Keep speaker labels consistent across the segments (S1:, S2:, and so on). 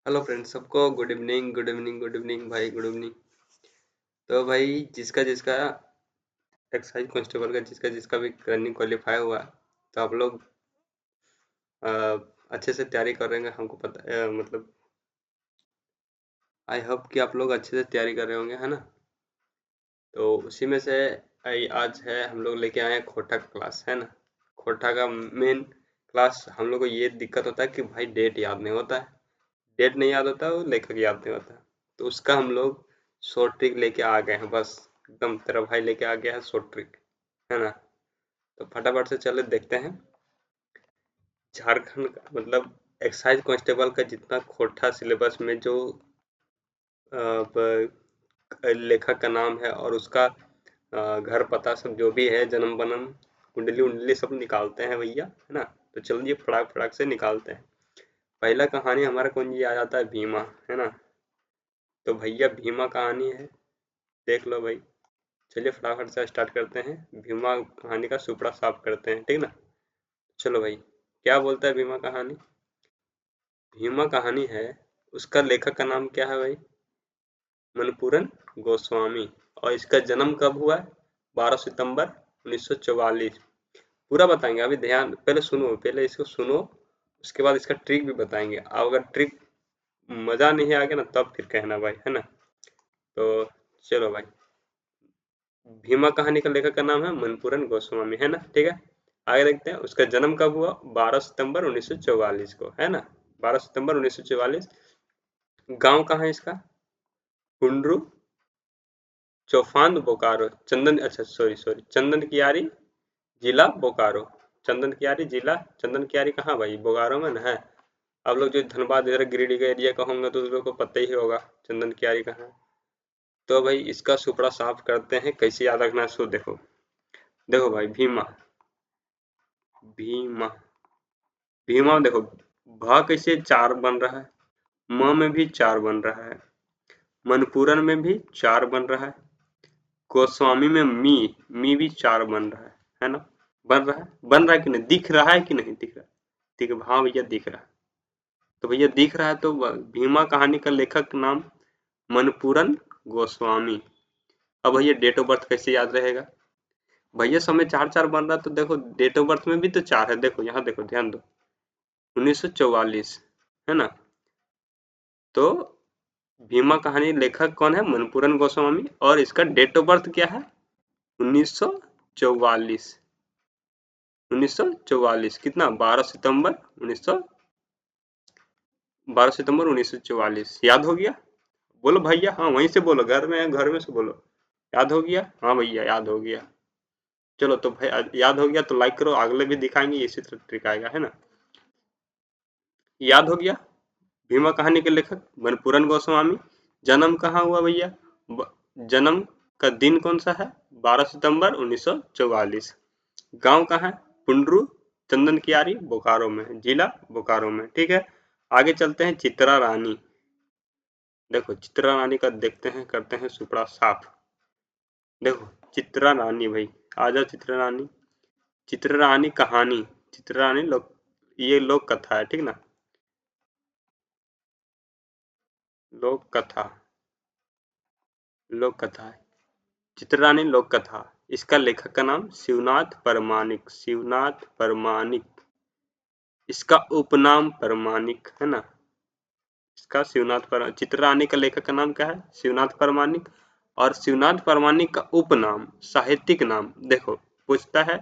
S1: Hello friends, सबको good evening good evening good evening भाई, good evening. तो भाई जिसका जिसका एक्साइज कांस्टेबल का जिसका जिसका भी रनिंग क्वालिफाई हुआ, तो आप लोग अ, अच्छे से तैयारी कर रहे होंगे। हमको पता मतलब आई होप कि आप लोग अच्छे से तैयारी कर रहे होंगे, है ना। तो उसी में से आज है हम लोग लेके आए हैं खोटा का क्लास, है ना। खोटा का मेन क्लास। हम लोग को ये दिक्कत होता है कि भाई डेट याद नहीं होता है। डेट नहीं याद होता, वो लेखक याद नहीं होता। तो उसका हम लोग शॉर्ट ट्रिक लेके आ गए हैं। बस एकदम तेरा भाई लेके आ गया है शॉर्ट ट्रिक, है ना। तो फटाफट से चले देखते हैं। झारखंड का मतलब एक्साइज कांस्टेबल का जितना खोटा सिलेबस में जो लेखक का नाम है और उसका घर पता सब जो भी है, जन्म वन्म कुंडली उंडली सब निकालते हैं भैया, है ना। तो चलिए फटाक फटाक से निकालते हैं। पहला कहानी हमारा कौन जी आ जाता है, भीमा, है ना। तो भैया भीमा कहानी है, देख लो भाई। चलिए फटाफट से स्टार्ट करते हैं। भीमा कहानी का सुपड़ा साफ करते हैं, ठीक ना। चलो भाई, क्या बोलता है भीमा कहानी। भीमा कहानी है, उसका लेखक का नाम क्या है भाई, मनपूरन गोस्वामी। और इसका जन्म कब हुआ है, 12 सितंबर 1944। पूरा बताएंगे, अभी ध्यान पहले सुनो, पहले इसको सुनो। उसके बाद इसका ट्रिक भी बताएंगे। अब अगर ट्रिक मजा नहीं आ गया ना, तब फिर कहना भाई, है ना। तो चलो भाई, भीमा कहानी का लेखक का नाम है मनपूरन गोस्वामी, है ना, ठीक है। आगे देखते हैं उसका जन्म कब हुआ, 12 सितंबर 1944 को, है ना। 12 सितंबर 1944। गांव कहाँ है इसका, कुंडरू चौफान बोकारो, चंदन, अच्छा सॉरी सॉरी, चंदन कियारी, जिला बोकारो। चंदन कियारी जिला, चंदन कियारी कहाँ भाई, बोकारो में ना है। आप लोग जो धनबाद इधर गिरिडीह का एरिया का होंगे तो उस लोग को पता ही होगा चंदन कियारी कहाँ है। तो भाई इसका सुपड़ा साफ करते हैं, कैसे याद रखना है सो देखो। देखो भाई, भीमा भीमा भीमा देखो, भ कैसे चार बन रहा है, म में भी चार बन रहा है, मनपूरन में भी चार बन रहा है, गोस्वामी में मी भी चार बन रहा है ना। बन रहा है कि नहीं, दिख रहा है कि नहीं दिख रहा। ठीक है, हाँ भैया दिख रहा है। तो भैया दिख रहा है तो भीमा कहानी का लेखक नाम मनपूरन गोस्वामी। अब भैया डेट ऑफ बर्थ कैसे याद रहेगा, भैया समय चार चार बन रहा तो देखो डेट ऑफ बर्थ में भी तो चार है, देखो यहाँ देखो, ध्यान दो, 1944, है ना। तो भीमा कहानी लेखक कौन है, मनपूरन गोस्वामी, और इसका डेट ऑफ बर्थ क्या है, 1944। 1944 कितना, 12 सितंबर 1944 याद हो गया। बोलो भैया, हाँ वहीं से बोलो, घर में है, घर में से बोलो। याद हो गया, हाँ भैया याद हो गया। चलो तो भाई याद हो गया तो लाइक करो, अगले भी दिखाएंगे इसी तरह ट्रिक आएगा, है ना। याद हो गया, भीमा कहानी के लेखक मनपूरन गोस्वामी। जन्म कहाँ हुआ भैया, जन्म का दिन कौन सा है, 12 सितंबर 1944। गांव कहाँ है, पुंडरू चंदन कियारी बोकारो में, जिला बोकारो में, ठीक है। आगे चलते हैं, चित्रा रानी। देखो चित्रा रानी का देखते हैं, करते हैं सुपड़ा साफ। देखो चित्रा रानी भाई, आ जाओ चित्रा रानी। चित्रा रानी कहानी, चित्रा रानी लोक, ये लोक कथा है, ठीक ना। लोक कथा, लोक कथा है, चित्ररानी लोक कथा। इसका लेखक का नाम शिवनाथ परमानिक, शिवनाथ परमानिक। इसका उपनाम परमानिक, है ना। इसका चित्ररानी का लेखक का नाम क्या है, शिवनाथ परमानिक। और शिवनाथ परमानिक का उपनाम, साहित्यिक नाम, देखो पूछता है,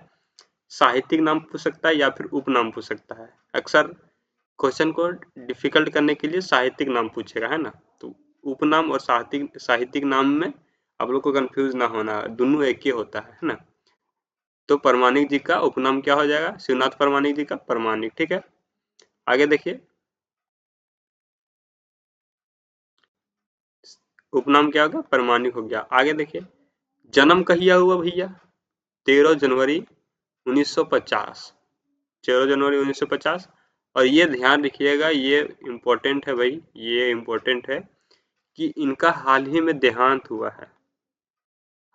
S1: साहित्यिक नाम पूछ सकता है या फिर उपनाम पूछ सकता है। अक्सर क्वेश्चन को डिफिकल्ट करने के लिए साहित्यिक नाम पूछेगा, है ना। तो उपनाम और साहित्यिक साहित्यिक नाम में आप लोग को कंफ्यूज ना होना, दोनों एक ही होता है ना। तो परमानिक जी का उपनाम क्या हो जाएगा, शिवनाथ परमानिक जी का परमानिक, ठीक है। आगे देखिए, उपनाम क्या होगा, परमानिक हो गया। आगे देखिए, जन्म कहिया हुआ भैया, 13 जनवरी 1950, 13 जनवरी 1950। और ये ध्यान रखिएगा, ये इम्पोर्टेंट है भाई, ये इम्पोर्टेंट है कि इनका हाल ही में देहांत हुआ है।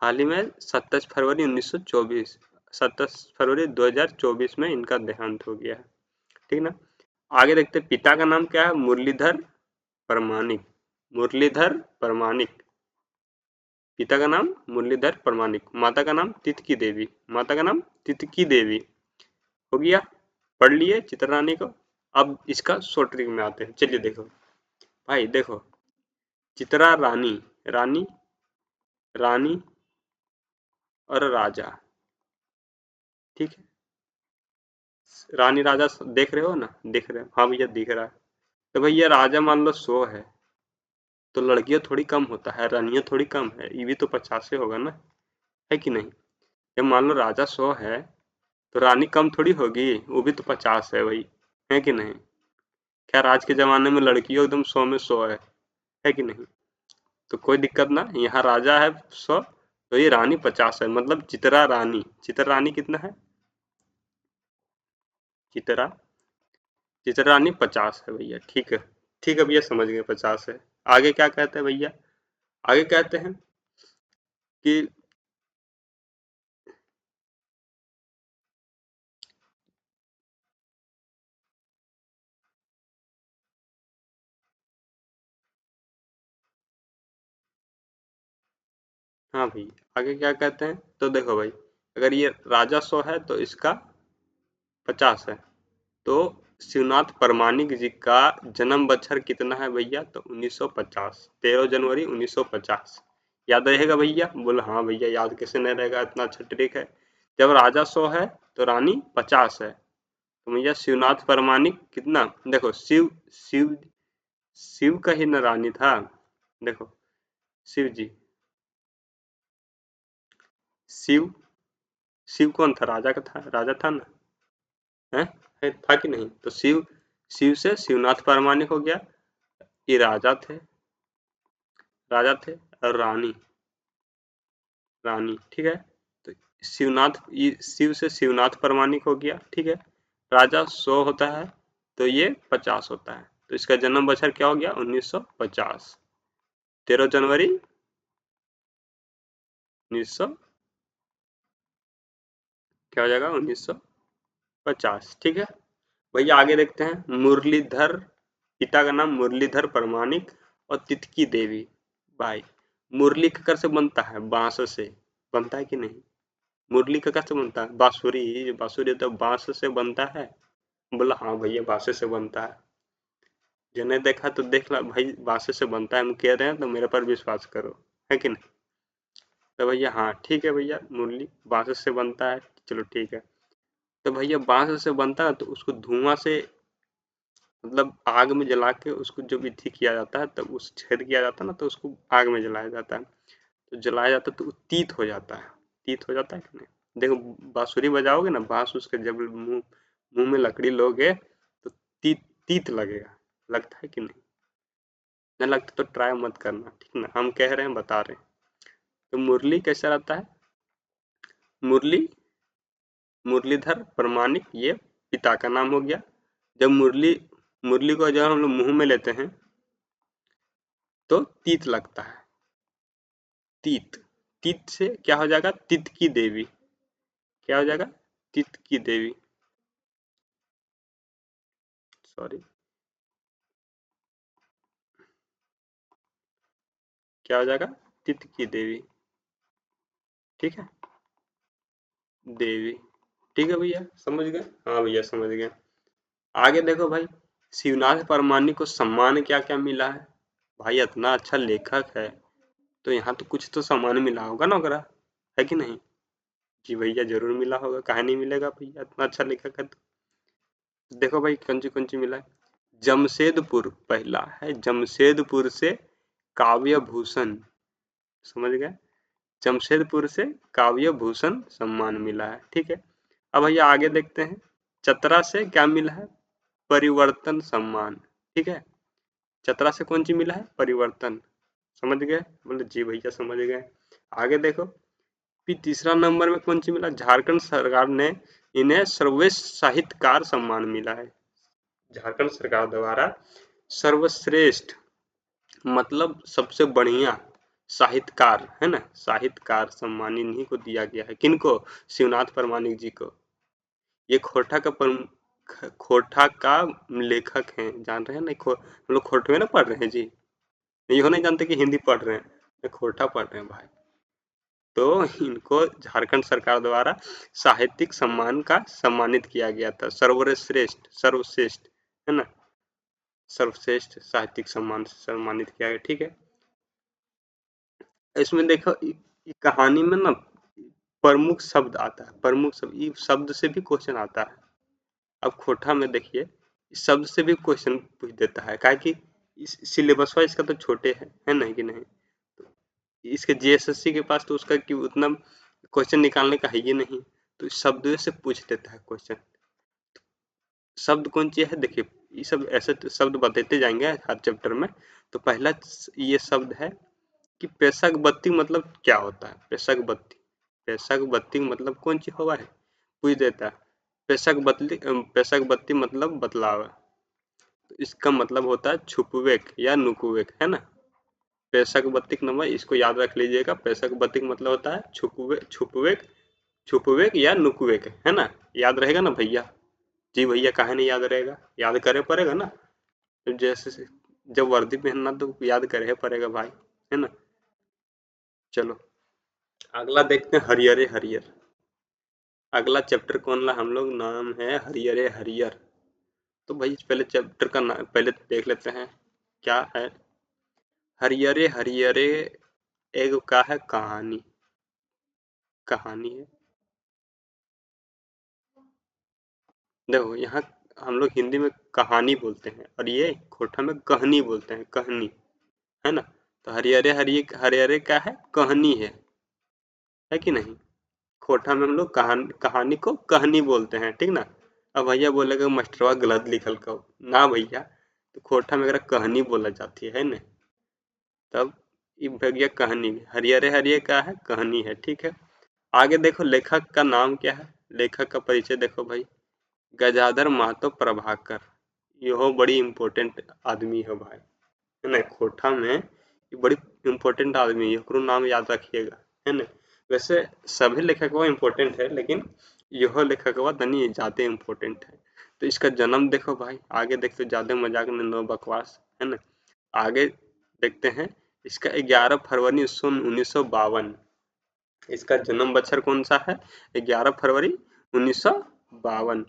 S1: हाल ही में 27 फरवरी 1924, 27 फरवरी 2024 में इनका देहांत हो गया है, ठीक ना। आगे देखते हैं, पिता का नाम क्या है, मुरलीधर परमाणिक, मुरलीधर परमाणिक। पिता का नाम मुरलीधर परमाणिक, माता का नाम तितकी देवी, माता का नाम तितकी देवी। हो गया, पढ़ लिए चित्ररानी को। अब इसका शॉर्ट ट्रिक में आते हैं। चलिए देखो भाई, देखो चित्रा रानी, रानी, रानी और राजा, ठीक है। रानी राजा देख रहे हो ना, देख रहे हो, हाँ भैया दिख रहा है। तो भैया राजा मान लो 100 है, तो लड़कियां थोड़ी कम होता है, रानियां थोड़ी कम है, ये भी तो 50 से होगा ना, है कि नहीं। जब मान लो राजा 100 है तो रानी कम थोड़ी होगी, वो भी तो 50 है भाई, है कि नहीं। खैर आज के जमाने में लड़कियों एकदम 100 में 100 है कि नहीं। तो कोई दिक्कत ना, यहाँ राजा है 100, तो ये रानी 50 है, मतलब चित्रा रानी, चित्रा रानी कितना है, चित्रा, चित्रा रानी 50 है भैया, ठीक है। ठीक है भैया, समझ गए 50 है। आगे क्या कहते हैं भैया, आगे कहते हैं कि हाँ भाई, आगे क्या कहते हैं, तो देखो भाई, अगर ये राजा 100 है तो इसका 50 है। तो शिवनाथ परमाणिक जी का जन्म बच्छर कितना है भैया, तो 1950, 13 जनवरी 1950। याद रहेगा भैया, बोल हाँ भैया, याद कैसे नहीं रहेगा, इतना अच्छा ट्रिक है। जब राजा 100 है तो रानी 50 है, तो भैया शिवनाथ परमाणिक कितना, देखो शिव, शिव, शिव का ही न रानी था, देखो शिव जी, शिव, शिव कौन था, राजा का था, राजा था ना, है, था कि नहीं। तो शिव, शिव से शिवनाथ परमाणिक हो गया, ये राजा थे, राजा थे, और रानी, रानी, ठीक है। तो शिवनाथ, ये शिव से शिवनाथ परमाणिक हो गया, ठीक है। राजा 100 होता है तो ये 50 होता है, तो इसका जन्म बछर क्या हो गया, 1950, 13 जनवरी 1900, क्या हो जाएगा, 1950, ठीक है। भैया आगे देखते हैं, मुरलीधर, पिता का नाम मुरलीधर परमाणिक और तितकी देवी। भाई मुरली ककर से बनता है, बांस से बनता है कि नहीं, मुरली ककर से बनता है, बांसुरी, बांसुरी तो बांस से बनता है। बोला हाँ भैया बांस से बनता है, जिन्हें देखा तो देख ला भाई, बांस से बनता है, हम कह रहे हैं तो मेरे पर विश्वास करो, है कि नहीं। तो भैया हाँ ठीक है भैया, मुरली बांस से बनता है, चलो ठीक है। तो भैया बांस से बनता है तो उसको धुआं से, मतलब आग में जला के उसको जब विधि किया जाता है, तब उस छेद किया जाता है ना, तो उसको आग में जलाया जाता है, तो जलाया जाता है तो वो तीत हो जाता है, तीत हो जाता है कि नहीं। देखो बांसुरी बजाओगे ना, बांस उसके जब मुंह, मुंह में लकड़ी लोगे तो तीत, तीत लगेगा, लगता है कि नहीं, नहीं लगता तो ट्राई मत करना, ठीक ना, हम कह रहे हैं बता रहे हैं। तो मुरली कैसा रहता है, मुरली, मुरलीधर प्रमाणिक, ये पिता का नाम हो गया। जब मुरली, मुरली को जब हम लोग मुंह में लेते हैं तो तीत लगता है, तीत, तीत से क्या हो जाएगा, तित की देवी, क्या हो जाएगा, तित की देवी, सॉरी, क्या हो जाएगा, तित की देवी, ठीक है, देवी, ठीक है भैया, समझ गए, हाँ भैया समझ गए। आगे देखो भाई, शिवनाथ परमानी को सम्मान क्या क्या मिला है, भाई इतना अच्छा लेखक है तो यहाँ तो कुछ तो सम्मान मिला होगा ना वगैरह, है कि नहीं। जी भैया जरूर मिला होगा, काहे नहीं मिलेगा भैया, इतना अच्छा लेखक है तो। देखो भाई कौन सी मिला है, जमशेदपुर, पहला है जमशेदपुर से काव्य भूषण, समझ गए, जमशेदपुर से काव्य भूषण सम्मान मिला है, ठीक है। अब भैया आगे देखते हैं, चतरा से क्या मिला है, परिवर्तन सम्मान, ठीक है। चतरा से कौन सी मिला है, परिवर्तन, समझ गए, बोले जी भैया समझ गए। आगे देखो, फिर तीसरा नंबर में कौन सी मिला, झारखंड सरकार ने इन्हें सर्वश्रेष्ठ साहित्यकार सम्मान मिला है, झारखंड सरकार द्वारा सर्वश्रेष्ठ, मतलब सबसे बढ़िया साहित्यकार, है ना, साहित्यकार सम्मान इन्हीं को दिया गया है, किनको, शिवनाथ परमाणिक जी को। ये खोरठा का खोटा का लेखक हैं, जान रहे हैं नहीं? हम लोग खोटवे ना पढ़ रहे हैं जी, ये हो नहीं जानते कि हिंदी पढ़ रहे हैं, ये खोटा पढ़ रहे हैं भाई। तो इनको झारखंड सरकार द्वारा साहित्यिक सम्मान का सम्मानित किया गया था, सर्वश्रेष्ठ सर्वश्रेष्ठ, है ना, सर्वश्रेष्ठ साहित्यिक सम्मान से सम्मानित किया गया, ठीक है। इसमें देखो कहानी में ना प्रमुख शब्द आता है, प्रमुख शब्द, ये शब्द से भी क्वेश्चन आता है। अब खोटा में देखिए इस शब्द से भी क्वेश्चन पूछ देता है, काहे कि इस सिलेबस वाइज का तो छोटे है नहीं कि नहीं, तो इसके जीएसएससी के पास तो उसका कि उतना क्वेश्चन निकालने का है ही नहीं, तो इस शब्द से पूछ देता है क्वेश्चन। शब्द कौन सी है देखिए, ये सब ऐसे तो शब्द बताते जाएंगे हर चैप्टर में। तो पहला ये शब्द है कि पेशक बत्ती मतलब क्या होता है, पेशक बत्ती, पेशक बत्ती मतलब कौन सी हवा है, पूछ देता है। पेशक बत्ती मतलब बतलावा, तो इसका मतलब होता है छुपवेक या नुकुवेक, है ना। पेशक बत्ती नंबर इसको याद रख लीजिएगा, पेशक बत्ती मतलब होता है छुपवेक, छुपवेक या नुकुवेक, है ना। याद रहेगा ना भैया? जी भैया, काहे नहीं याद रहेगा, याद करे पड़ेगा ना। तो जैसे जब वर्दी पहनना तो याद करे पड़ेगा भाई, है ना। चलो अगला देखते हैं, हरियरे हरियर। अगला चैप्टर कौन ला हम लोग, नाम है हरियरे हरियर। तो भाई पहले चैप्टर का नाम पहले देख लेते हैं क्या है। हरियरे हरियरे एक का है कहानी, कहानी है। देखो यहाँ हम लोग हिंदी में कहानी बोलते हैं और ये खोटा में कहनी बोलते हैं, कहनी, है ना। तो हरियरे हरिये हरियरे क्या है, कहनी है कि नहीं। खोटा में हम लोग कहानी को कहनी बोलते हैं, ठीक ना। अब भैया बोलेगा मास्टरवा गलत लिखल का ना भैया, तो खोटा में अगर कहनी बोला जाती है ना, तब ये भैया कहानी, हरियरे हरिये क्या है, कहानी है, ठीक है। आगे देखो लेखक का नाम क्या है, लेखक का परिचय देखो भाई, गजाधर महतो प्रभाकर, यहो बड़ी इम्पोर्टेंट आदमी है भाई, है ना। खोटा में ये बड़ी इम्पोर्टेंट आदमी है, एकरो नाम याद रखिएगा, है ना। वैसे सभी लेखकवा इम्पोर्टेंट है, लेकिन यह लेखकवा तनी ज्यादा इम्पोर्टेंट है। तो इसका जन्म देखो भाई, आगे देखते ज्यादा मजाक में नो बकवास, है ना। आगे देखते हैं इसका 11 फरवरी 1952, इसका जन्म बच्छर कौन सा है, 11 फरवरी 1952।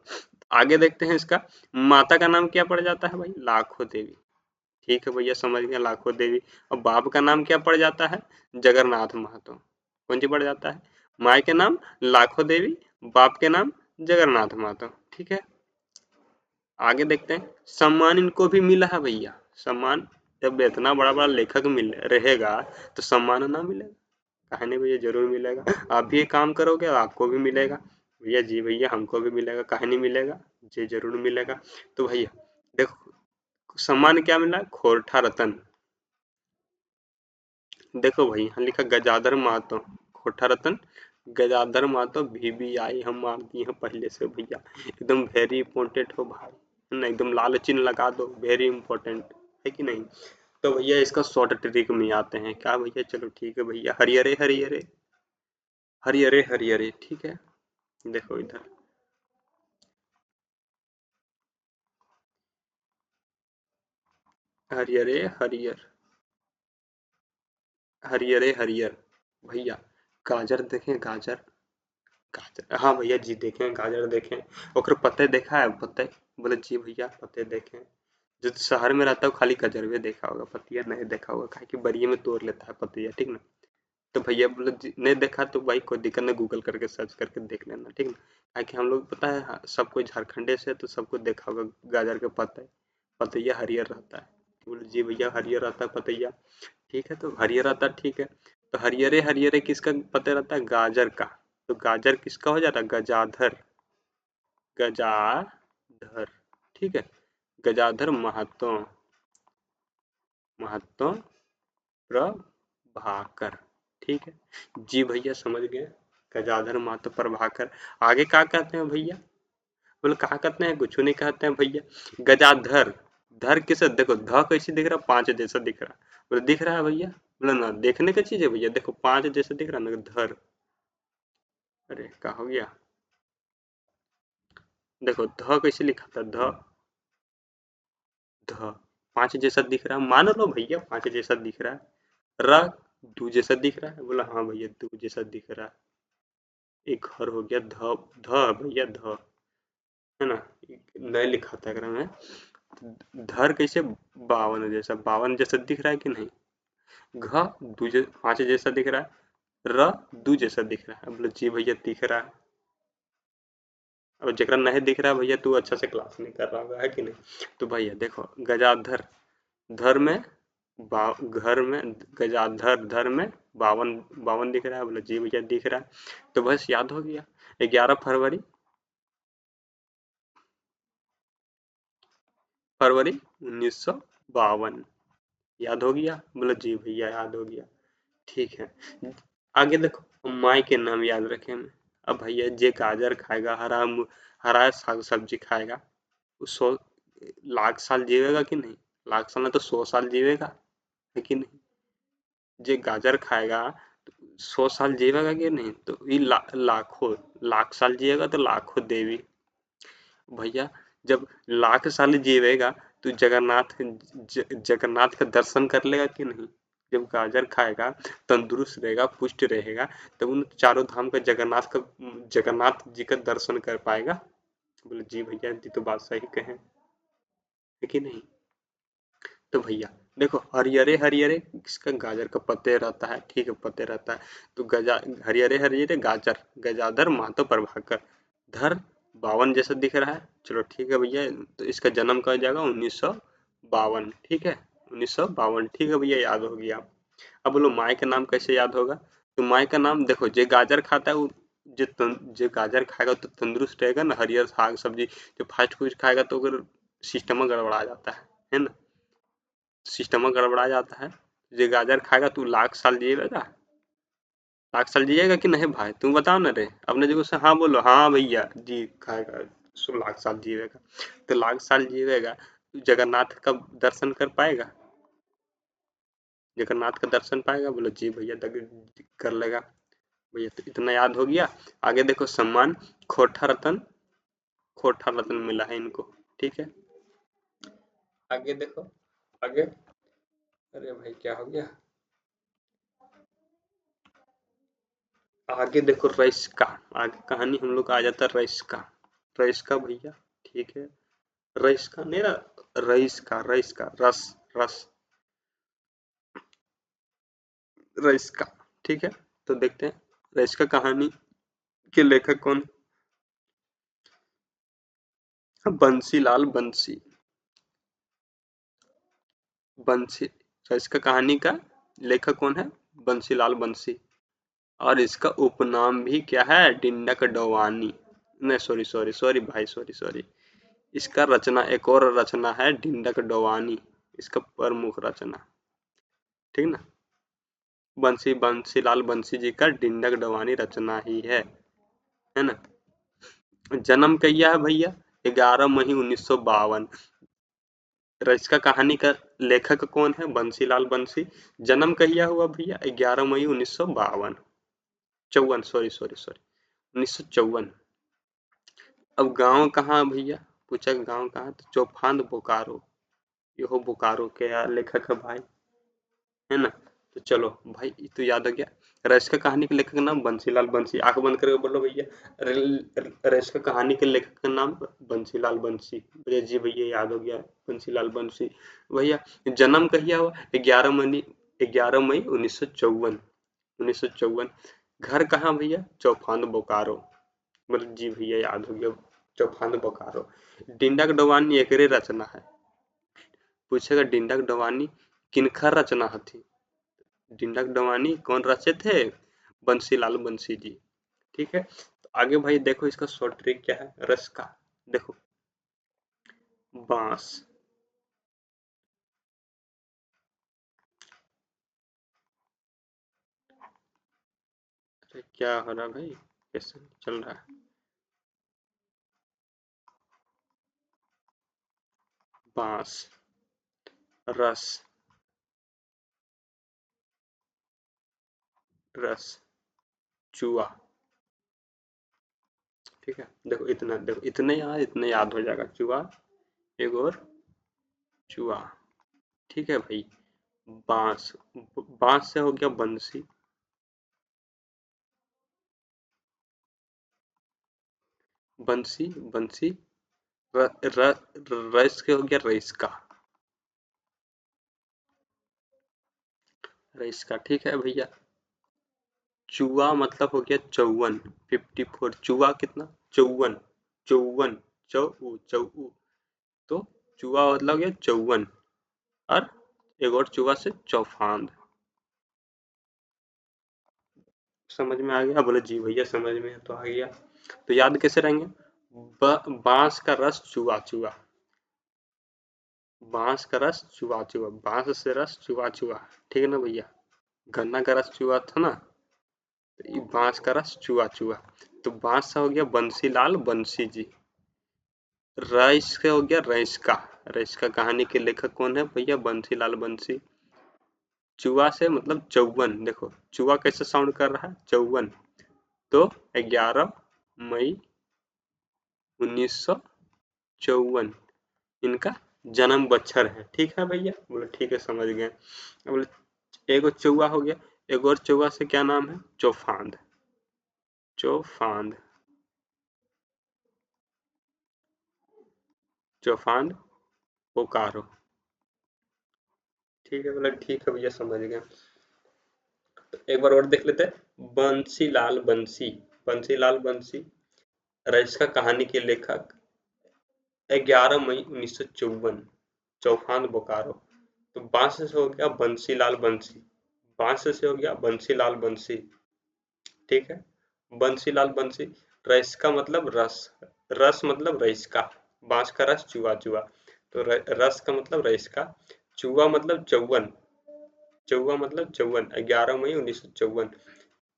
S1: आगे देखते हैं इसका माता का नाम क्या पड़ जाता है भाई, लाखों देवी, ठीक है भैया समझ गया, लाखों देवी। और बाप का नाम क्या पड़ जाता है, जगन्नाथ महतो, कौन सी पड़ जाता है, माँ के नाम लाखों देवी, बाप के नाम जगन्नाथ महतो, ठीक है। आगे देखते हैं सम्मान इनको भी मिला है भैया, सम्मान, जब इतना बड़ा बड़ा लेखक मिल रहेगा तो सम्मान ना मिलेगा, कहा नहीं भैया, जरूर मिलेगा। आप भी एक काम करोगे आपको भी मिलेगा भैया, जी भैया हमको भी मिलेगा, कहा नहीं मिलेगा, जी जरूर मिलेगा। तो भैया देखो सम्मान क्या मिला, खोरठा रतन, देखो भाई यहाँ लिखा गजाधर महतो, खोटा रतन गजाधर महतो VBI हम मार दिए हैं पहले से भैया, एकदम वेरी इंपॉर्टेंट हो भाई, है ना, एकदम लाल चिन्ह लगा दो, वेरी इंपॉर्टेंट, है कि नहीं। तो भैया इसका शॉर्ट ट्रिक में आते हैं क्या भैया, चलो ठीक है भैया, हरियरे हरियरे हरियरे हरियरे, ठीक है। देखो इधर हरियरे हरियर, हरियरे हरियर भैया, गाजर देखें गाजर, गाजर हाँ भैया जी देखें, गाजर देखें, ओकर पत्ते देखा है, पत्ते, बोले जी भैया पत्ते देखें। जो शहर में रहता है वो खाली गजरवे देखा होगा, पतिया नहीं देखा होगा, काहे कि बरिये में तोड़ लेता है पतिया, ठीक ना। तो भैया बोले नहीं देखा तो भाई कोई दिक्कत नहीं, गूगल करके सर्च करके देख लेना, ठीक ना। काहे कि हम लोग पता है हाँ, सब कोई झारखंडे से है, तो सबको देखा होगा गाजर के पत्ते, पतैया हरियर रहता है। बोले जी भैया हरियर रहता है पतैया, ठीक है, तो हरियर रहता है, ठीक है। तो हरियरे हरियरे किसका पता रहता है, गाजर का। तो गाजर किसका हो जाता है, गजाधर, गजाधर, ठीक है, गजाधर महतो, महतो प्रभाकर, ठीक है। जी भैया समझ गए, गजाधर महतो प्रभाकर। आगे क्या कहते हैं भैया, बोले कहा कहते हैं, कुछ नहीं कहते हैं भैया, गजाधर, धर किसे देखो, ध कैसे दिख रहा, पांच जैसा दिख रहा, बोले दिख रहा है भैया, बोले ना देखने का चीज है भैया, देखो पांच जैसा दिख रहा ना, धर, अरे क्या हो गया, देखो ध कैसे लिखा था, ध ध पांच जैसा दिख रहा है, मान लो भैया पांच जैसा दिख रहा है। र दू जैसा दिख रहा है, बोला हाँ भैया दू जैसा दिख रहा है। एक घर हो गया, ध ध भैया ध, है ना, नहीं लिखा था अगर मैं। धर कैसे, बावन जैसा, बावन जैसा दिख रहा है कि नहीं। घ पांच जैसा दिख रहा है। र दू जैसा दिख रहा है, बोले जी भैया दिख रहा है। अब जरा नहीं दिख रहा है भैया, तू अच्छा से क्लास नहीं कर रहा होगा, है कि नहीं। तो भैया देखो गजाधर, धर में घर में, गजाधर धर में बावन, बावन दिख रहा है, बोले जी भैया दिख रहा है। तो बस याद हो गया। 11 फरवरी, फरवरी 1952, याद हो गया, बोले जी भैया याद हो गया। ठीक है, आगे देखो माई के नाम याद रखे हमें। अब भैया जे गाजर खाएगा, हरा हरा साग सब्जी खाएगा, वो 100 लाख साल जीवेगा कि नहीं। लाख साल में तो 100 साल जीवेगा, है कि नहीं। जे गाजर खाएगा तो 100 साल जीवेगा कि नहीं, तो ये लाखों, लाख साल जिएगा तो लाखों देवी। भैया जब लाख साल जीवेगा तो जगन्नाथ का दर्शन कर लेगा कि नहीं। जब गाजर खाएगा, तंदुरुस्त रहेगा, पुष्ट रहेगा, तो उन चारों धाम का, जगन्नाथ जी का दर्शन कर पाएगा। बोले जी भैया जी तो बात सही कहे, है कि नहीं। तो भैया देखो हरियरे हरियरे इसका गाजर का पत्ते रहता है, ठीक है पत्ते रहता है। तो गजा हरियरे हरियरे गाजर, गजाधर मातो प्रभाकर, धर बावन जैसा दिख रहा है, चलो ठीक है भैया। तो इसका जन्म कब जाएगा, 1952, ठीक है 1952, ठीक है भैया याद हो गया। अब बोलो माई का नाम कैसे याद होगा। तो माई का नाम देखो, जे गाजर खाता है वो, जे गाजर खाएगा तो तंदुरुस्त रहेगा ना, हरियर साग सब्जी। जो फास्ट फूड खाएगा तो अगर सिस्टम गड़बड़ा जाता है ना, सिस्टम गड़बड़ा जाता है। ये गाजर खाएगा तू लाख साल जिएगा, लाख साल जिएगा कि नहीं भाई, तुम बताओ ना रे। अपने जगह से हाँ बोलो, हाँ भैया जी खाएगा, 100 लाख साल जिएगा। तो लाख साल जिएगा तो जगन्नाथ का दर्शन कर पाएगा, जगन्नाथ का दर्शन पाएगा, बोलो जी भैया कर लेगा। भैया तो इतना याद हो गया। आगे देखो सम्मान, खोटा रतन, खोटा रतन मिला है इनको, ठीक है। आगे देखो, आगे, अरे भाई क्या हो गया। आगे देखो रईस का, आगे कहानी हम लोग का आ जाता है रईस का, रईस का भैया, ठीक है। रईस का नहीं ना, रईस का रस, रस, रईस का, ठीक है। तो देखते हैं रईस का कहानी के लेखक कौन। बंसीलाल बंसी, बंसी, रईस का कहानी का लेखक कौन है, बंसीलाल बंसी। और इसका उपनाम भी क्या है, डिंडक डोवानी। नहीं सॉरी सॉरी सॉरी भाई, सॉरी सॉरी। इसका रचना, एक और रचना है डिंडक डोवानी, इसका प्रमुख रचना, ठीक ना। बंसीलाल बंसी जी का डिंडक डवानी रचना ही है ना। जन्म कहिया है भैया, 11 मई 1952। इसका कहानी का लेखक कौन है, बंसीलाल बंसी। जन्म कहिया हुआ भैया, 11 मई 1952, 54, सॉरी सॉरी सॉरी, 1954। अब गांव कहाँ है भैया, पूछा गांव कहाँ, तो चौफांद बोकारो, यो बोकारो के लेखक है भाई, है ना। तो चलो भाई ये तो याद हो गया। रश का कहानी के लेखक का नाम बंसीलाल बंसी, आंख बंद करके बोलो भैया। रश का कहानी के लेखक का नाम बंसीलाल बंसी, भैया जी भैया याद हो गया, बंसीलाल बंसी। भैया जन्म कहिया हुआ, 11 मई, 11 मई 1954, 1954। घर कहाँ भैया, चौफान बोकारो, मतलब जी भैया याद हो गया, चौफान बोकारो। डिंडक डोवानी एकरे रचना है। पूछेगा डिंडक डोवानी किनकर रचना हथी। डिंडक डवानी कौन रचे थे, बंसीलाल बंसी जी, ठीक है। तो आगे भाई देखो इसका शॉर्ट ट्रिक क्या है, रस का देखो, बांस, अरे क्या हो रहा भाई, कैसे चल रहा है। बांस, रस, रस, चूहा, ठीक है, देखो इतना, देखो इतने याद हो जाएगा। चूहा, एक और चूहा। ठीक है भाई। बांस, बांस से हो गया बंसी। बंसी, बंसी। र, र, रस के हो गया रईस का। रईस का, ठीक है भैया। चूहा मतलब हो गया चौवन। 54, चूहा कितना? चौवन। चौवन, चौ, चौ। तो चूहा मतलब हो गया चौवन। और एक और चूहा से चौफान। समझ में आ गया? बोले जी भैया समझ में तो आ गया। तो याद कैसे रहेंगे? बांस का रस चूहा चूहा। बांस का रस चूहा चूहा, बांस से रस चूहा चूहा। ठीक है ना भैया? गन्ना का रस चूहा था ना, तो ये बांस का रस चूहा चूहा। तो बांस से हो गया बंसी लाल बंसी जी। रईस से हो गया रईस का। रईस का कहानी के लेखक कौन है भैया? बंसी लाल बंसी। चूहा से मतलब चौवन। देखो चूहा कैसे साउंड कर रहा है? चौवन। तो 11 मई 1954 इनका जन्म बच्छर है। ठीक है भैया? बोले ठीक है समझ गए। बोले एक और चौहा हो गया, एक और चौहा से क्या नाम है? चौफांद। चौफांद, चौफांद बोकारो। ठीक है, बोले ठीक है भैया समझ गए। तो एक बार और देख लेते हैं, बंसी लाल बंसी। बंसी लाल बंसी, रईस का कहानी के लेखक 11 मई 1954, चौफान बोकारो। तो बांस से हो गया बंसी लाल बंसी। बांस से हो गया बंसी लाल बंसी। ठीक है, बंसी लाल बंसी। रईस का मतलब रस। रस मतलब रईस का। बांस का रस चूहा चूहा। तो रस का मतलब रईस का। चूहा मतलब चौवन। चौवा मतलब चौवन, 11 मई 1954।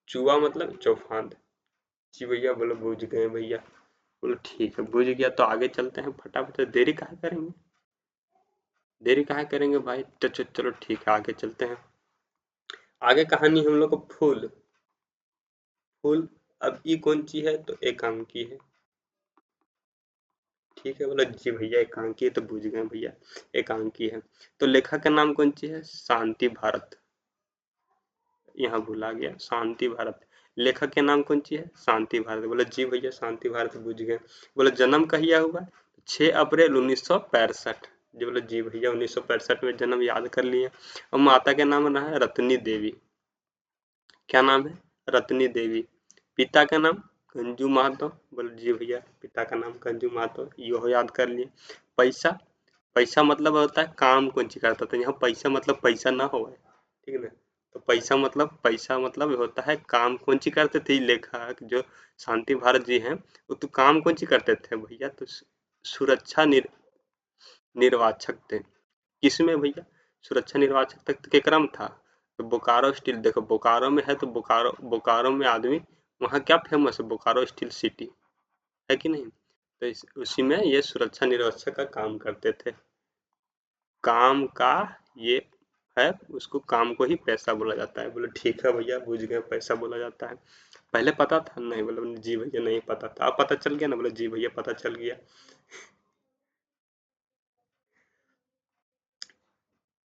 S1: चूहा मतलब चौफान। जी भैया, बोलो बुझ गए भैया? बोलो ठीक है, बुझ गया तो आगे चलते हैं फटाफट से। देरी काहे करेंगे? देरी काहे करेंगे भाई? तो चलो ठीक है, आगे चलते हैं। आगे कहानी हम लोग को फूल। फूल। अब ये कौन सी है? तो एकांकी है। ठीक है, बोला जी भैया एकांकी है, तो बुझ गए भैया। एकांकी है। तो लेखक का नाम कौन सी है? शांति भारत। यहाँ भुला गया, शांति भारत। लेखक के नाम कौन सी है? शांति भारत। बोले जी भैया शांति भारत, बुझ गए। बोले जन्म कहिया हुआ? 6 अप्रैल 1965। जी बोले जी भैया 1965 में जन्म याद कर लिए। और माता का नाम रहा है रत्नी देवी। क्या नाम है? रत्नी देवी। पिता का नाम गंजू महतो। बोले जी भैया पिता का नाम गंजू महतो, यो याद कर लिए। पैसा, पैसा मतलब होता है काम कौन सी करता था। यहाँ पैसा मतलब पैसा ना हो, ठीक है ना? तो पैसा मतलब होता है काम कौन सी करते थे लेखक जो शांति भारत जी हैं, वो तो काम कौन सी करते थे भैया? तो सुरक्षा निर्वाचक थे। किसमें भैया? सुरक्षा निर्वाचक तक तो केकरा में था? तो बोकारो स्टील। देखो बोकारो में है तो बोकारो, बोकारो में आदमी, वहाँ क्या फेमस है? बोकारो स्टील सिटी, है कि नहीं? तो उसी में ये सुरक्षा निर्वाचक का काम करते थे। काम का ये है, उसको काम को ही पैसा बोला जाता है। बोले ठीक है भैया बुझ गए, पैसा बोला जाता है। पहले पता था? नहीं। बोले जी भैया नहीं पता था। अब पता चल गया ना? बोले जी भैया पता चल गया।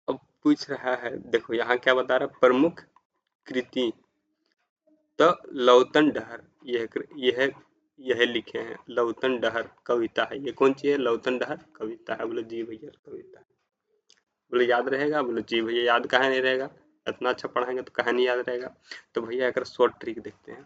S1: अब पूछ रहा है, देखो यहाँ क्या बता रहा है? प्रमुख कृति। तो लौतन डहर, यह लिखे हैं। लौतन डहर कविता है। ये कौन सी है? लौतन डहर कविता है। बोले जी भैया कविता है। बोले याद रहेगा? बोले जी भैया याद काहे नहीं रहेगा? इतना अच्छा पढ़ाएंगे तो काहे नहीं याद रहेगा? तो भैया एक शॉर्ट ट्रिक देखते हैं।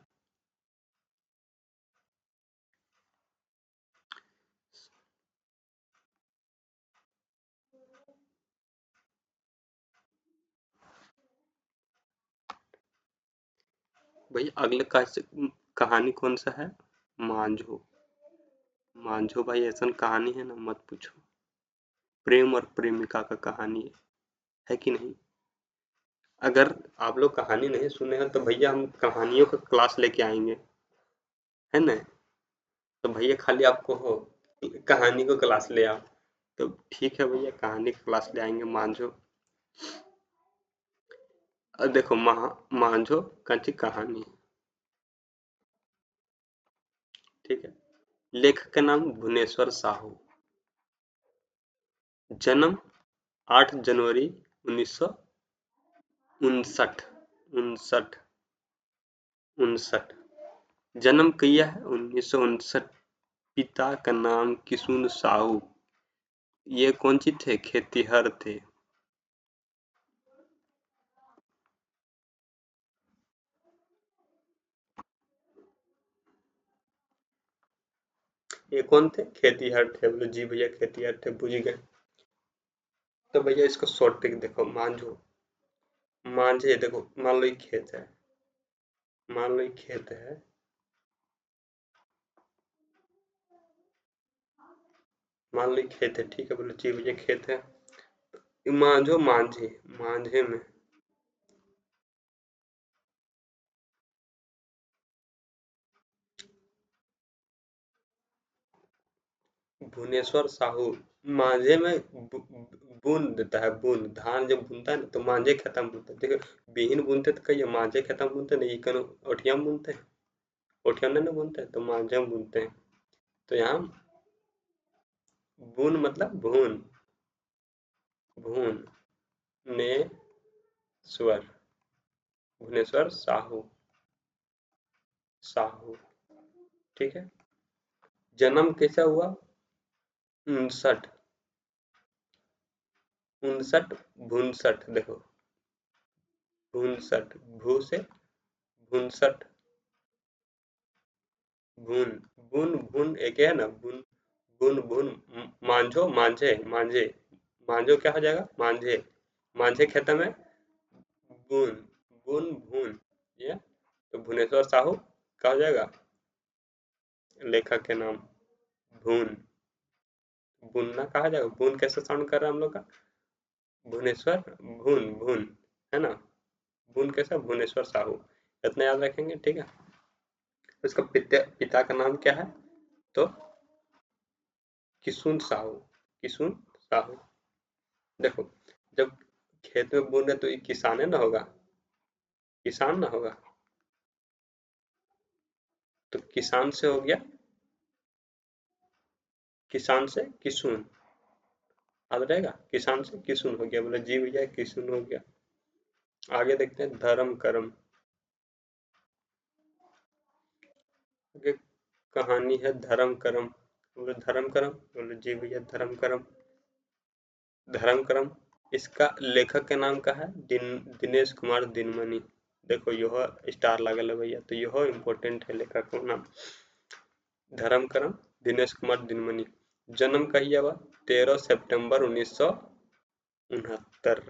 S1: भैया अगले कहानी कौन सा है? मांझो। मांझो भाई ऐसा कहानी है ना, मत पूछो। प्रेम और प्रेमिका का कहानी है कि नहीं? अगर आप लोग कहानी नहीं सुने हैं तो भैया हम कहानियों का क्लास लेके आएंगे, है ना? तो भैया खाली आपको हो कहानी को क्लास ले आओ। तो ठीक है भैया, कहानी की क्लास ले आएंगे। मांझो, देखो मांझो कंची कहानी। ठीक है। लेखक का नाम भुवनेश्वर साहू। जन्म 8 जनवरी 1959। 59। 59 जन्म किया है 1959। पिता का नाम किशुन साहू। ये कौन सी थे? खेतीहर थे। ये कौन थे? खेतीहर थे। बोले जी भैया खेतीहर थे, बुझ गए। तो भैया इसको शॉर्ट ट्रिक देखो, मांझो। मांझे देखो, मान लो ये खेत है, मान लो ये खेत है, मान लो ये खेत है, ठीक है। बोले जी भैया खेत है। मांझो मांझे, मांझे में भुवनेश्वर साहू। मांझे में बूंद देता है, बूंद। धान जब बुनता है ना तो मांझे खत्म बुनता है। देखो बिहीन बुनते तो कहिए मांझे खत्म बुनते नहीं, कनो ओठिया में बुनते हैं, ओठिया में ना बुनते हैं, तो मांझे में बुनते हैं। तो यहाँ बून मतलब भून, भून ने स्वर, भुवनेश्वर साहू, साहू, ठीक है। जन्म कैसा हुआ? 59। 59 59 देखो, 59 भू से, 59 भून, भून भून एक है ना, भून भून भून। मांझो मांझे, मांझे, मांझो क्या हो जाएगा? मांझे, मांझे खेत में बून, बून भून। ये तो भुवनेश्वर साहू क्या हो जाएगा? लेखक के नाम। भून, बुनना कहा जाएगा। बून कैसे साउंड कर रहा है हम लोग का? भुवनेश्वर, भून भून, है ना। बून कैसा? भुवनेश्वर साहू। इतना याद रखेंगे, ठीक है। उसका पिता का नाम क्या है? तो किशुन साहू, किशुन साहू। देखो जब खेत में बून रहे तो ये किसान है ना होगा, किसान ना होगा। तो किसान से हो गया, किसान से किशुन, याद रहेगा। किसान से किशुन हो गया। बोले जी भैया किशुन हो गया। आगे देखते हैं धर्म कर्म। आगे कहानी है धर्म कर्म। बोले धर्म कर्म, बोले जी भैया धर्म कर्म। धर्म कर्म, इसका लेखक के नाम का है दिनेश कुमार दिनमणि। देखो यह स्टार लागल है भैया, तो यह इम्पोर्टेंट है लेखक का नाम। धर्म कर्म दिनेश कुमार दिनमणि। जन्म कहिए हुआ? 13 सितंबर 1969।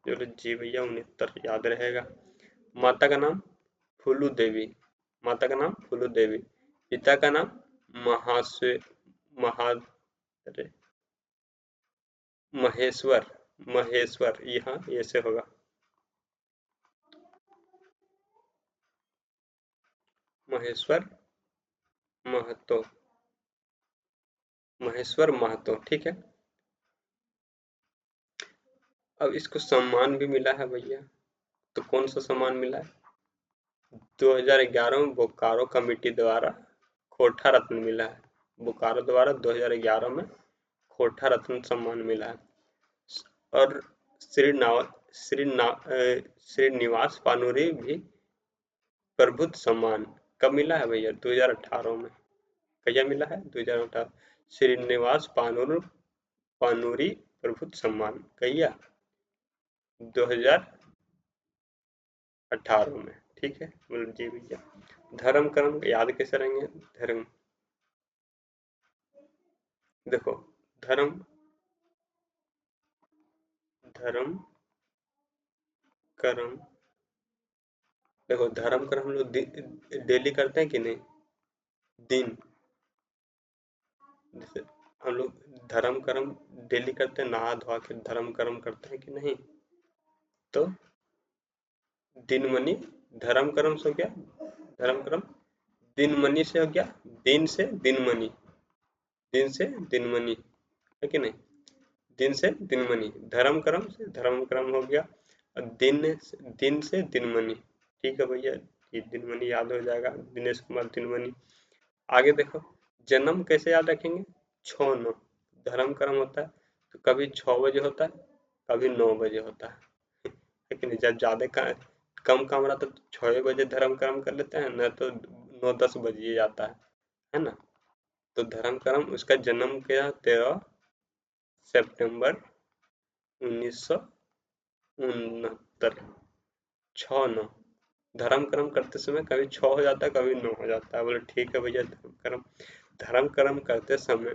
S1: चलो जी भैया 69 याद रहेगा। माता का नाम फूलू देवी, माता का नाम फूलू देवी। पिता का नाम महाश्वे महा अरे महेश्वर, महेश्वर, यहाँ ऐसे होगा। महेश्वर महतो, महेश्वर महतो, ठीक है। अब इसको सम्मान भी मिला है भैया। तो कौन सा सम्मान मिला है? 2011 में बोकारो कमेटी द्वारा खोटा रत्न मिला है। बोकारो द्वारा 2011 में खोटा रत्न सम्मान मिला है। और श्रीनिवास पानूरी भी प्रबुद्ध सम्मान कब मिला है भैया? 2018 में। कहिया मिला है? 2018। श्रीनिवास पानूरी प्रबुद्ध सम्मान कहिया? 2018 में, ठीक है। बोलो जी भैया। धर्म कर्म याद कैसे रहेंगे? धर्म, देखो धर्म, धर्म कर्म, देखो धर्म कर्म हम लोग डेली करते हैं कि नहीं? दिन, जैसे हम लोग धर्म कर्म डेली करते हैं, नहा धोआ के धर्म कर्म करते हैं कि नहीं? तो दिन मनी धर्म कर्म से हो गया, धर्म कर्म। दिन मनी से हो गया, दिन से दिन मनी, दिन से दिन मनी, है कि नहीं? दिन से दिन मनी, धर्म कर्म से धर्म कर्म हो गया। और दिन से दिन मनी, ठीक है भैया। ये दिन मनी याद हो जाएगा, दिनेश कुमार दिन मनी। आगे देखो, जन्म कैसे याद रखेंगे, 6-9। धर्म कर्म होता है तो कभी 6 बजे होता है, कभी 9 बजे होता है। लेकिन जब ज्यादा कम काम रहता है तो 6 बजे धर्म कर्म कर लेते हैं, न तो 9-10 बजे जाता है ना। तो धर्म कर्म, उसका जन्म क्या, 13 सितंबर 1969। 6-9, धर्म कर्म करते समय कभी 6 हो जाता है, कभी 9 हो जाता है। बोले ठीक है भैया, धर्म कर्म करते समय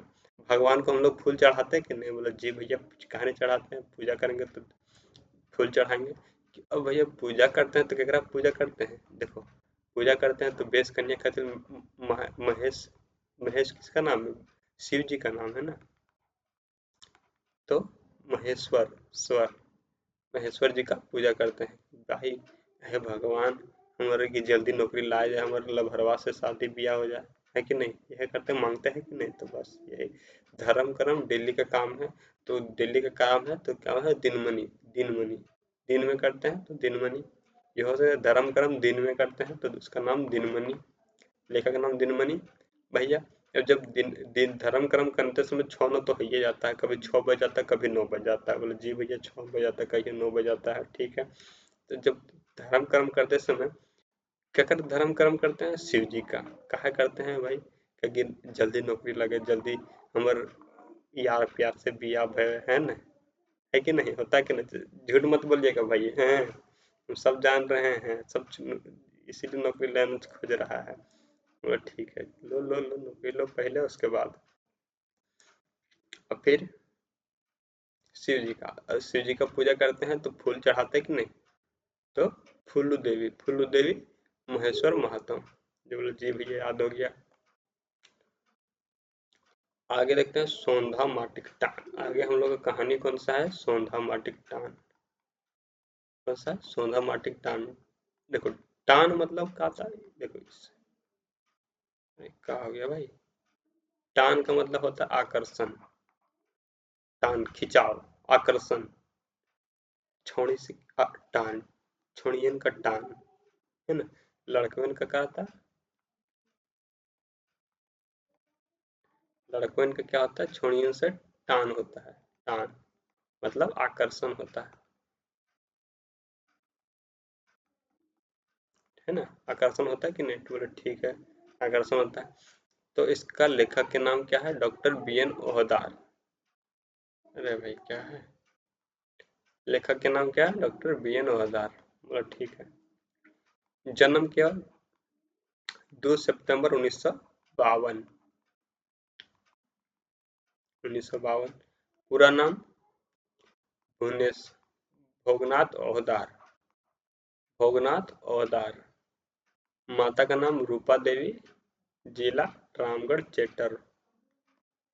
S1: भगवान को हम लोग फूल चढ़ाते हैं कि नहीं, बोले जी भैया काहे नहीं चढ़ाते हैं, पूजा करेंगे तो फूल चढ़ाएंगे। अब भैया पूजा करते हैं तो केकरा पूजा करते हैं, देखो पूजा करते हैं तो बेस कन्या खातिर महेश, महेश किसका नाम है, शिव जी का नाम है ना। तो महेश्वर स्वर, महेश्वर जी का पूजा करते हैं भाई। हे भगवान, हमारे की जल्दी नौकरी ला जाए, हमारे लभरवा से शादी ब्याह हो जाए, है कि नहीं, यह करते मांगते हैं कि नहीं। तो बस यही धर्म कर्म डेली का काम है। तो डेली का काम है तो क्या है, दिनमनी, दिनमनी दिन में करते हैं तो दिनमनी। ये हो सकता है धर्म कर्म दिन में करते हैं तो उसका नाम दिनमनी, लेखा का नाम दिनमणि। भैया अब जब दिन दिन धर्म कर्म करते समय 6-9 तो हो ही जाता है, कभी 6 बज जाता है, कभी 9 बज जाता है। बोले जी भैया 6 बज जाता है, कहीं 9 बज जाता है, ठीक है। तो जब धर्म कर्म करते समय क्या कर धर्म कर्म करते हैं, शिव जी का काहे करते हैं भाई, क्योंकि जल्दी नौकरी लगे, जल्दी हमर यार प्यार से बिया भय है ना, है कि नहीं, होता है कि नहीं, झूठ मत बोलिएगा भाई, हैं हम सब जान रहे हैं, सब इसीलिए नौकरी लेना खोज रहा है। बोला ठीक है, लो लो लो नौकरी लो पहले, उसके बाद और फिर शिव जी का पूजा करते हैं तो फूल चढ़ाते हैं कि नहीं। तो फूलू देवी महेश्वर महात्म, जो बोले जी भैया याद हो गया। आगे देखते हैं सोंधा माटिक टान। आगे हम लोग का कहानी कौन सा है, सोंधा माटिक टान। कौन सा है, सोंधा माटिक टान। देखो टान मतलब क्या था, देखो इससे क्या हो गया भाई, टान का मतलब होता है आकर्षण, टान खिंचाव, आकर्षण, छोड़ी से टान, छोड़ियन का टान, है ना। लड़कवन का क्या था, लड़कवन का क्या होता है, छोड़ियन से टान होता है, टान मतलब आकर्षण होता है ना। आकर्षण होता है कि नहीं, तो बोले ठीक है, आकर्षण होता है। तो इसका लेखक के नाम क्या है, डॉक्टर BN ओहदार। अरे भाई क्या है, लेखक के नाम क्या है, डॉक्टर BN ओहदार। बोला ठीक है। जन्म क्या, 2 सितंबर 1952। पूरा नाम भुवनेश भोगनाथ ओहदार, भोगनाथ ओहदार। माता का नाम रूपा देवी, जिला रामगढ़ चेटर,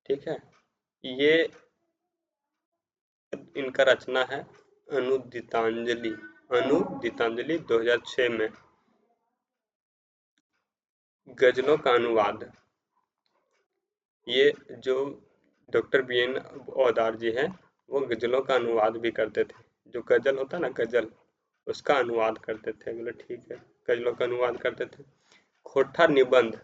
S1: ठीक है। ये इनका रचना है अनुदितांजलि, अनुदितांजलि 2006 में। गजलों का अनुवाद, ये जो डॉक्टर BN ओहदार जी हैं, वो गजलों का अनुवाद भी करते थे। जो गजल होता है ना, गजल, उसका अनुवाद करते थे। बोले ठीक है, गजलों का अनुवाद करते थे। खोटा निबंध,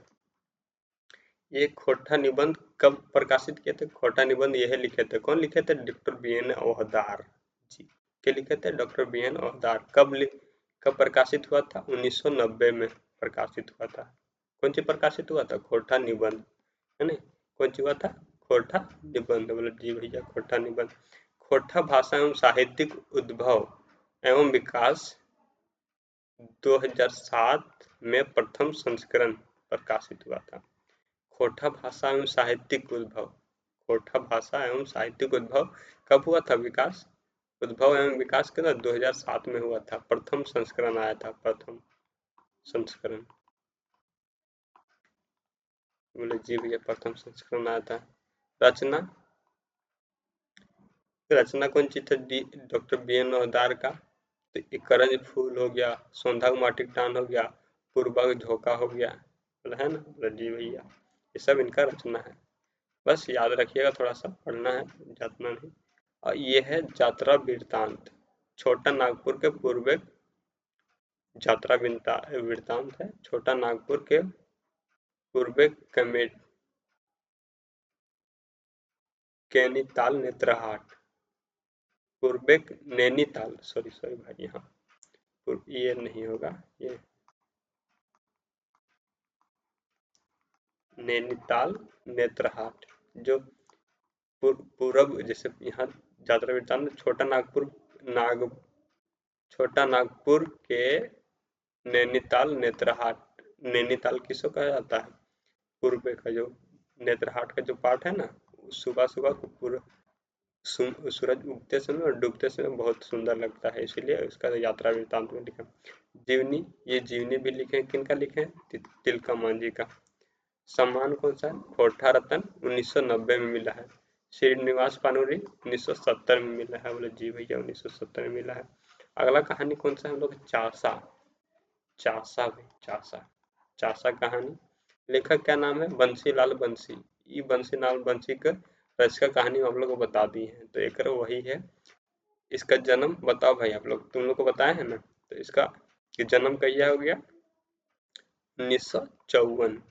S1: ये खोटा निबंध कब प्रकाशित किए थे, खोटा निबंध यह लिखे थे, कौन लिखे थे, डॉक्टर BN ओहदार जी के लिखे थे, डॉक्टर BN ओहदार। कब प्रकाशित हुआ था, 1990 में प्रकाशित हुआ था। कौन सी प्रकाशित हुआ था, खोटा निबंध, है ना। कौन सी हुआ था, खोटा निबंध। बोले जी भैया खोटा निबंध। खोटा भाषा एवं साहित्यिक उद्भव एवं विकास 2007 में प्रथम संस्करण प्रकाशित हुआ था। खोटा भाषा एवं साहित्यिक उद्भव, खोटा भाषा एवं साहित्यिक उद्भव कब हुआ था, विकास, उद्भव एवं विकास के ना 2007 में हुआ था, प्रथम संस्करण आया था, प्रथम संस्करण। बोले जी भैया प्रथम संस्करण आया था। रचना, रचना कौन सी थी, डॉक्टर BN ओहदार का। तो एक करज फूल हो गया, सौंधा माटिक टान हो गया, पूर्वा झोंका हो गया, बोला है ना। बोला जी भैया ये सब इनका रचना है, बस याद रखिएगा, थोड़ा सा पढ़ना है, जातना नहीं। और ये है यात्रा वृत्तांत, छोटा नागपुर के पूर्व यात्रा वृत्तांत है, छोटा नागपुर के पूर्वे कैनीताल नेत्रहाट, पूर्वे नैनीताल, सॉरी सॉरी भाई, यहाँ ये नहीं होगा, ये नैनीताल नेत्रहाट, जो पूरब, जैसे यहाँ ज्यादा वृत्तांत छोटा नागपुर, नाग छोटा नागपुर के नैनीताल नेत्रहाट, नैनीताल किसको कहा जाता है, पूर्व का जो नेत्रहाट का जो पार्ट है ना, सुबह सुबह को पूरा सूरज उगते समय और डूबते समय बहुत सुंदर लगता है, इसीलिए इसका यात्रा वृत्तांत में लिखा। जीवनी, ये जीवनी भी लिखे हैं, किनका लिखे हैं, तिलका मांझी का। सम्मान कौन सा है, खोरठा रत्न 1990 में मिला है। श्रीनिवास पानूरी 1970 में मिला है, बोले जी भैया 1970 में मिला है। अगला कहानी कौन सा है हम लोग, चासा, चासा भाई, चासा, चासा कहानी, लेखक क्या नाम है, बंसीलाल बंसी। ये बंसीलाल बंसी का रचना कहानी हम लोग को बता दी है, तो एक वही है। इसका जन्म बताओ भाई, आप लोग, तुम लोग को बताया है ना, तो इसका जन्म कहिया हो गया, 1954,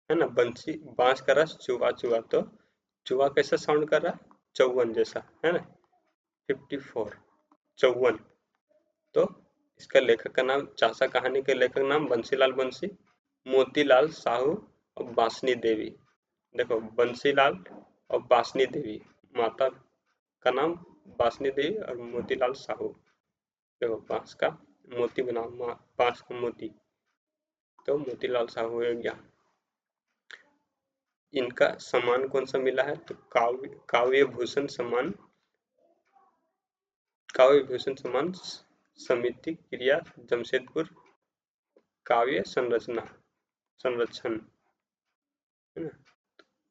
S1: है ना। बंसी, बांस का रस चुबा चुबा, तो चुबा कैसा साउंड कर रहा है, 54 जैसा, है ना, 54, 54। तो इसका लेखक का नाम, चासा कहानी के लेखक नाम बंसीलाल बंसी, मोतीलाल साहू और बासनी देवी। देखो, बंसीलाल और बासनी देवी, माता का नाम बासनी देवी और मोतीलाल साहू। देखो, बांस का मोती बनाओ, बांस का मोती, तो मोतीलाल साहू हो गया। इनका सम्मान कौन सा मिला है, तो काव्य भूषण सम्मान, काव्य भूषण सम्मान समिति क्रिया जमशेदपुर, काव्य संरचना संरक्षण, है ना।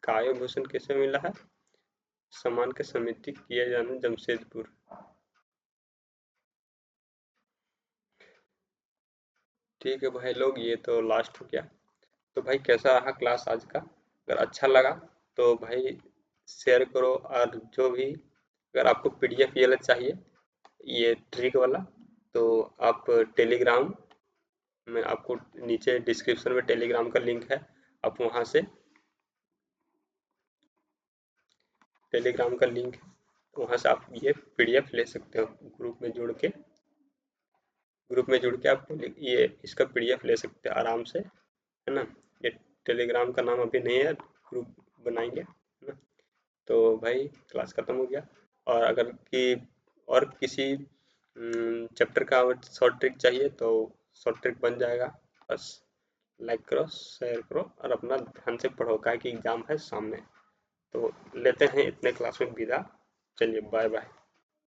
S1: काव्य भूषण किसे मिला है, सम्मान के समिति किया जाना जमशेदपुर। ठीक है भाई लोग, ये तो लास्ट हो गया। तो भाई कैसा रहा क्लास आज का, अगर अच्छा लगा तो भाई शेयर करो, और जो भी, अगर आपको पीडीएफ ये वाला चाहिए, ये ट्रिक वाला, तो आप टेलीग्राम में, आपको नीचे डिस्क्रिप्शन में टेलीग्राम का लिंक है, आप वहाँ से टेलीग्राम का लिंक है, वहाँ से आप ये पीडीएफ ले सकते हो, ग्रुप में जुड़ के आप ये इसका पीडीएफ ले सकते हैं आराम से, है ना। ये टेलीग्राम का नाम अभी नहीं है, ग्रुप बनाएंगे, है ना। तो भाई क्लास खत्म हो गया, और अगर कि और किसी चैप्टर का शॉर्ट ट्रिक चाहिए तो शॉर्ट ट्रिक बन जाएगा, बस लाइक करो, शेयर करो, और अपना ध्यान से पढ़ो, काहे कि एग्जाम है सामने। तो लेते हैं इतने क्लास में विदा, चलिए बाय बाय।